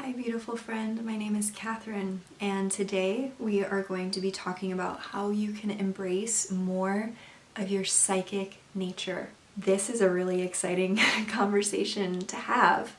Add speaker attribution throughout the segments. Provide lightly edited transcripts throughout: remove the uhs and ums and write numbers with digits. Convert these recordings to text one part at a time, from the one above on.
Speaker 1: Hi, beautiful friend. My name is Katherine, and today we are going to be talking about how you can embrace more of your psychic nature. This is a really exciting conversation to have.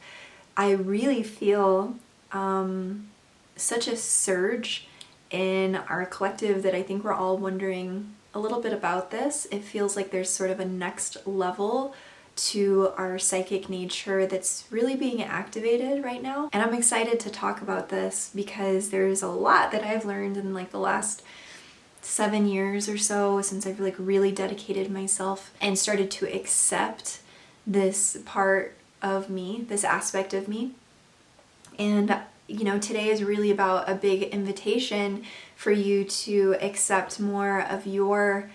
Speaker 1: I really feel such a surge in our collective that I think we're all wondering a little bit about this. It feels like there's sort of a next level to our psychic nature that's really being activated right now. And I'm excited to talk about this because there's a lot that I've learned in like the last 7 years or so since I've really dedicated myself and started to accept this part of me, this aspect of me. And today is really about a big invitation for you to accept more of your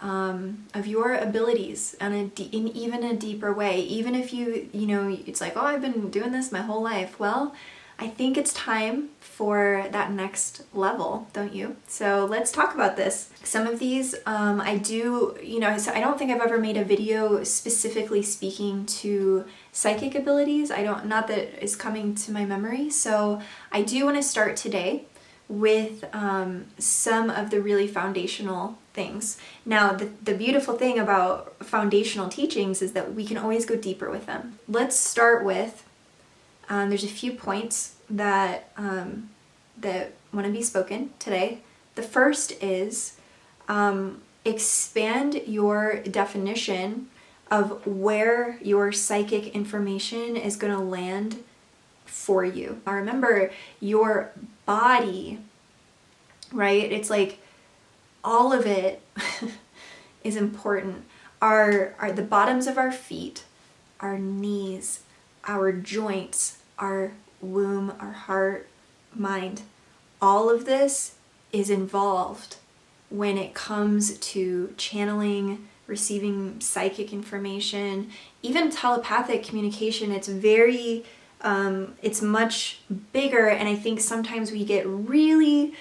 Speaker 1: abilities in even a deeper way. Even if it's like, oh, I've been doing this my whole life. Well, I think it's time for that next level, don't you? So let's talk about this. Some of these, I do, so I don't think I've ever made a video specifically speaking to psychic abilities. Not that is coming to my memory. So I do want to start today with some of the really foundational things. Now, the beautiful thing about foundational teachings is that we can always go deeper with them. Let's start with, there's a few points that want to be spoken today. The first is expand your definition of where your psychic information is going to land for you. Now remember, your body, right? It's like all of it is important. Our the bottoms of our feet, our knees, our joints, our womb, our heart, mind, all of this is involved when it comes to channeling, receiving psychic information, even telepathic communication. It's very it's much bigger, and I think sometimes we get really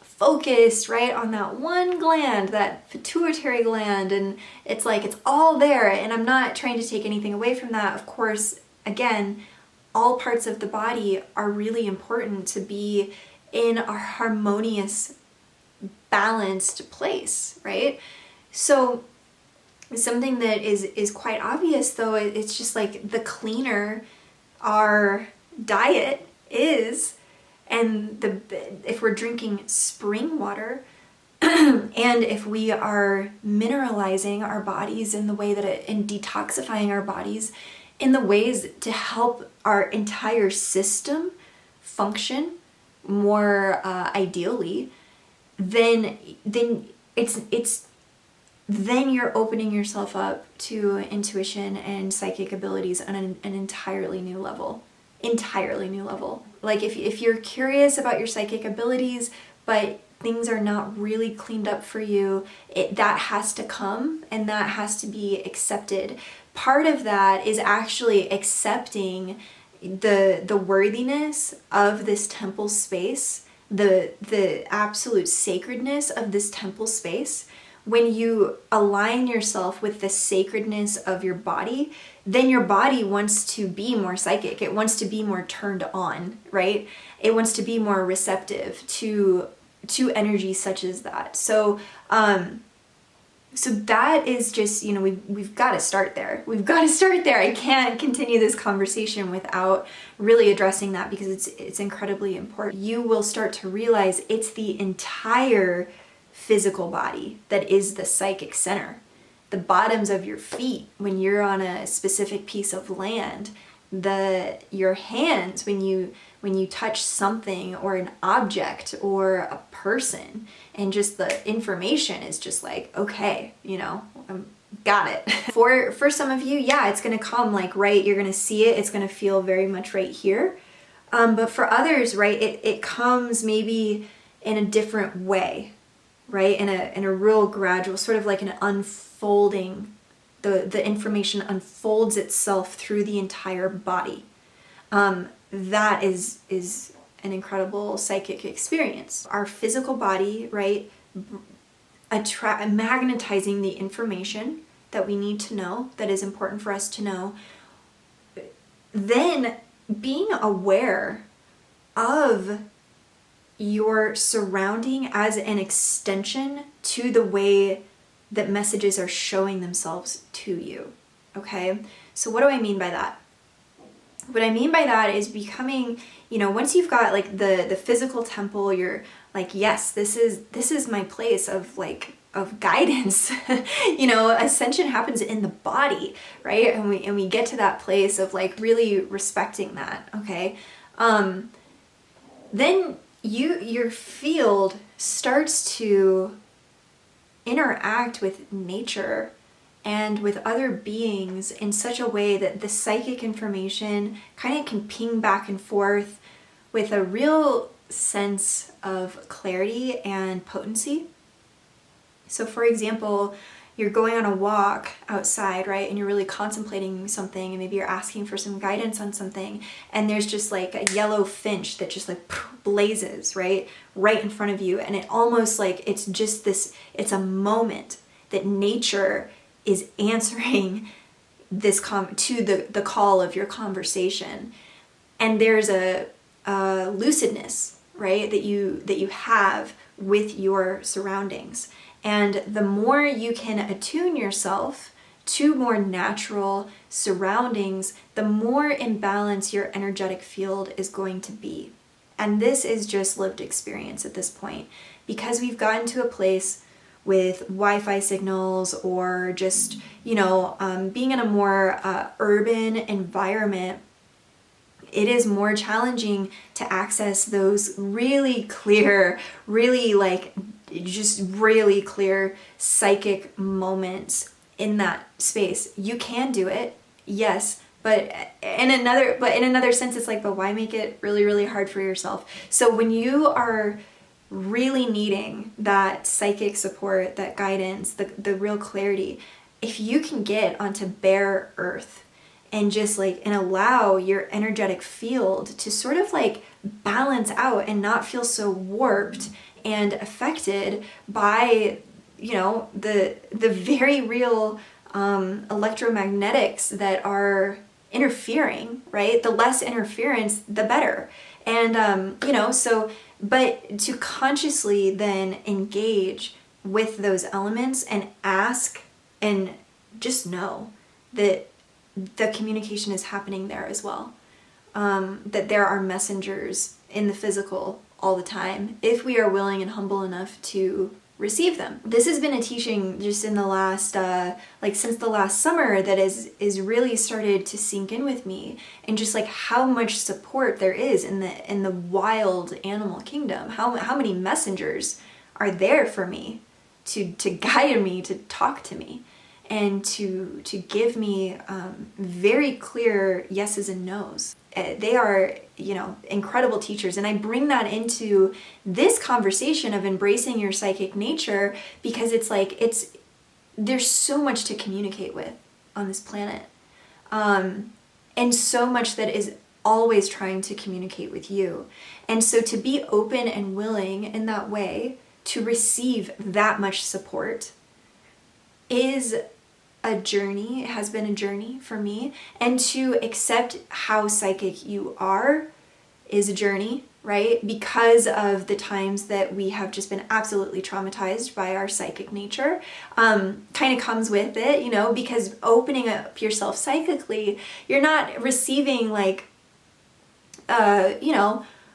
Speaker 1: focused right on that one gland, that pituitary gland, and it's like it's all there. And I'm not trying to take anything away from that. Of course, again, all parts of the body are really important to be in a harmonious, balanced place, right? So something that is quite obvious, though, it's just like the cleaner our diet is, and if we're drinking spring water and if we are mineralizing our bodies in the way and detoxifying our bodies in the ways to help our entire system function more ideally, then you're opening yourself up to intuition and psychic abilities on an entirely new level. Like if you're curious about your psychic abilities, but things are not really cleaned up for you, that has to come and that has to be accepted. Part of that is actually accepting the worthiness of this temple space, the absolute sacredness of this temple space. When you align yourself with the sacredness of your body, then your body wants to be more psychic. It wants to be more turned on, right? It wants to be more receptive to energy such as that. So that is just, we've got to start there. I can't continue this conversation without really addressing that because it's incredibly important. You will start to realize it's the entire physical body that is the psychic center. The bottoms of your feet when you're on a specific piece of land, your hands when you touch something or an object or a person, and just the information is just like, okay, got it. For some of you, yeah, it's gonna come like right, you're gonna see it, it's gonna feel very much right here. But for others, right, it comes maybe in a different way, right? In a real gradual, sort of like an unfolding, the information unfolds itself through the entire body. That is an incredible psychic experience. Our physical body, right, magnetizing the information that we need to know, that is important for us to know. Then being aware of your surrounding as an extension to the way that messages are showing themselves to you. Okay? So what do I mean by that? What I mean by that is becoming, once you've got like the physical temple, you're like, yes, this is my place of guidance. Ascension happens in the body, right? And we get to that place of like really respecting that, okay? Then your field starts to interact with nature and with other beings in such a way that the psychic information kind of can ping back and forth with a real sense of clarity and potency. So for example, you're going on a walk outside, right? And you're really contemplating something, and maybe you're asking for some guidance on something, and there's just like a yellow finch that just like blazes, right in front of you. And it almost like it's just this, it's a moment that nature is answering this to the call of your conversation. And there's a lucidness, right, that you have with your surroundings. And the more you can attune yourself to more natural surroundings, the more in balance your energetic field is going to be. And this is just lived experience at this point, because we've gotten to a place with Wi-Fi signals, or just, being in a more urban environment. It is more challenging to access those really clear, really clear psychic moments in that space. You can do it, yes, but in another sense, it's like, but why make it really, really hard for yourself? So when you are really needing that psychic support, that guidance, the real clarity, if you can get onto bare earth and just and allow your energetic field to sort of balance out and not feel so warped and affected by, the very real electromagnetics that are interfering, right? The less interference, the better. And, but to consciously then engage with those elements and ask and just know that the communication is happening there as well. That there are messengers in the physical all the time, if we are willing and humble enough to receive them. This has been a teaching just in the last, since the last summer, that is really started to sink in with me, and just how much support there is in the wild animal kingdom. How many messengers are there for me to guide me, to talk to me, and to give me very clear yeses and nos. They are, incredible teachers. And I bring that into this conversation of embracing your psychic nature, because there's so much to communicate with on this planet. And so much that is always trying to communicate with you. And so to be open and willing in that way to receive that much support is a journey. It has been a journey for me. And to accept how psychic you are is a journey, right? Because of the times that we have just been absolutely traumatized by our psychic nature, kind of comes with it, because opening up yourself psychically, you're not receiving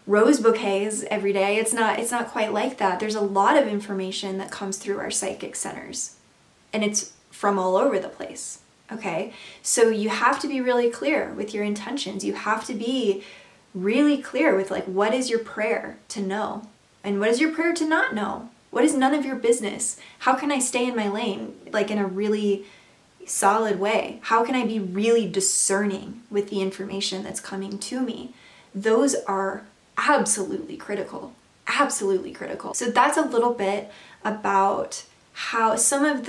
Speaker 1: rose bouquets every day. It's not quite like that. There's a lot of information that comes through our psychic centers, and it's from all over the place. Okay, so you have to be really clear with your intentions. You have to be really clear with what is your prayer to know, and what is your prayer to not know. What is none of your business? How can I stay in my lane in a really solid way? How can I be really discerning with the information that's coming to me? Those are absolutely critical. Absolutely critical. So that's a little bit about how some of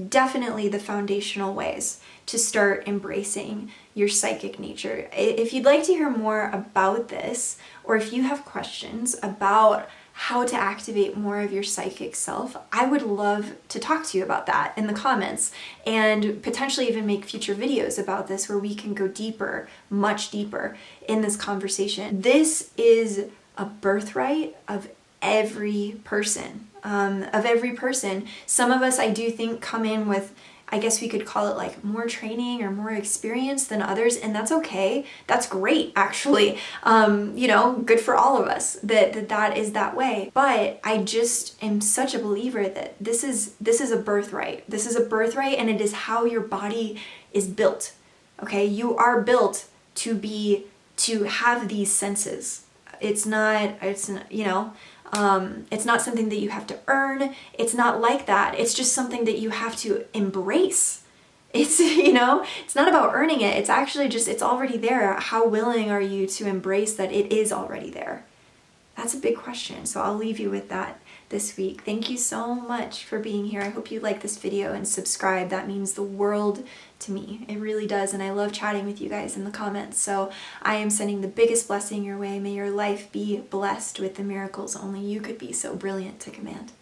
Speaker 1: definitely the foundational ways to start embracing your psychic nature. If you'd like to hear more about this, or if you have questions about how to activate more of your psychic self, I would love to talk to you about that in the comments, and potentially even make future videos about this where we can go deeper, much deeper in this conversation. This is a birthright of every person. Some of us, I do think, come in with, I guess we could call it like more training or more experience than others, and that's okay. That's great, actually. Good for all of us that is that way. But I just am such a believer that this is a birthright. This is a birthright, and it is how your body is built. Okay, you are built to have these senses. It's not something that you have to earn. It's not like that. It's just something that you have to embrace. It's not about earning it. It's actually just, it's already there. How willing are you to embrace that it is already there? That's a big question. So I'll leave you with that this week. Thank you so much for being here. I hope you like this video and subscribe. That means the world to me. It really does. And I love chatting with you guys in the comments. So I am sending the biggest blessing your way. May your life be blessed with the miracles only you could be so brilliant to command.